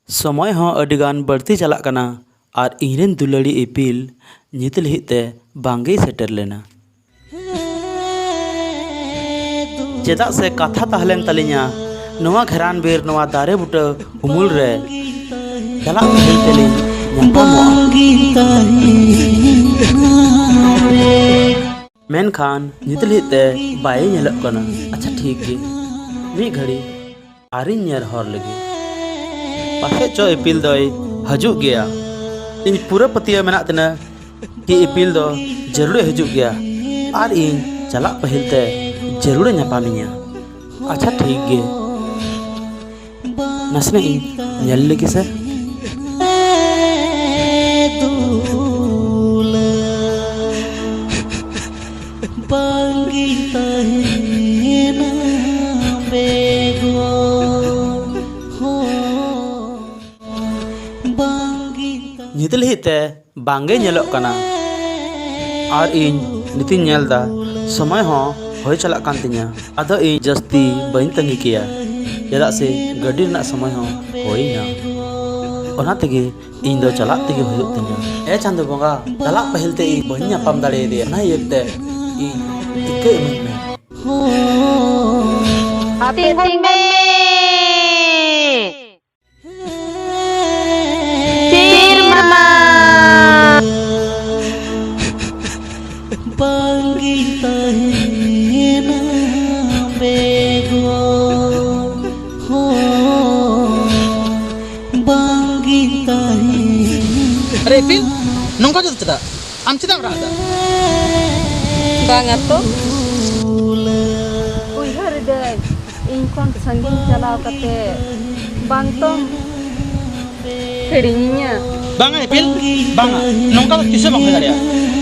समय हाँ अडिगान बढ़ती चलाक कना और इरेन दुलड़ी इपिल नित लहिते बांगे सेटर लेना चेदा से कथा तहलेन तलिया नवा घरान बेर नवा दारे बुटा उमुल रे चलाक पहल तेली मेन खान नित लहिते बाये नेलक कना। अच्छा ठीक गे मी घड़ी आरिन नेर हर लगी पाखे चो इपिल दई हजु गया इन पूरा पतिया मेना तना कि इपिल दो जरूर हजु गया और इन चला पहलते जरूर नापामिया। अच्छा ठीक गे नसने इन नेल लगी से नितल हिते बांगे नेलोक कना और इन नितिन नेलदा समय हो होय चलाक कान तिया आदो इन जस्ती बइन तंगी किया चेदा से गड्डी रना समय हो होइना ओना तेगे इन दो चलाक तेगे हुयुग तिया। ए चांदो बंगा चलाक पहलते इ बइन नापाम दाड़े दे ना येते इ टिके इमन में आते में अरे पिल नौका जो चला आम चिता रहा बांगा तो उइहर दे इन कोन संगीन चलाव कते बांग तो हिड़िया बांगा पिल बांगा नौका तो किसे बांग दाड़िया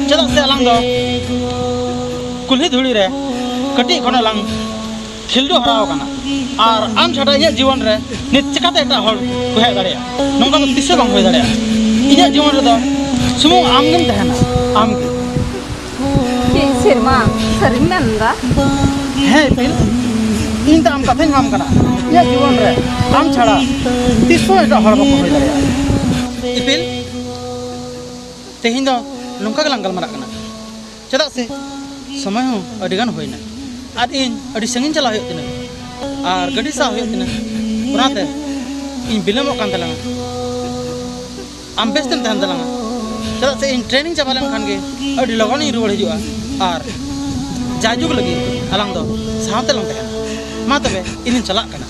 चला से अलांग दो कुल्ही धुड़ी रे कटी कोन अलांग खिलडो हराव काना और आम छाड़ा इया जीवन रे नित चिकाते एटा हर को हे दाड़िया नौका तो किसे बांग होय दाड़िया इया जीवन रे दो सुमु आमगम तहना आम के सिरमा सरिनंदा है पिल इन त आम कथे नाम कना इया जीवन रे आम छाड़ा तिसो एटा हर बको होय दाड़िया इपिल तेहिं दो नौका गलांग गलमारा कना चेदा से समय हो अडिगान होइना और इन अड़ी संगिन चला हुई तिना और गड्डी सा हुई तिना उनाते इन बिलमो कान तलांगा आम बेस्टम तहन तलांगा चला से इन ट्रेनिंग चाबालेम खान के अड़ी लगन ही रुवाड़ हिजुआ और जाजुग लगी अलांग दो साहते लंग तहन मा तबे इन चला कना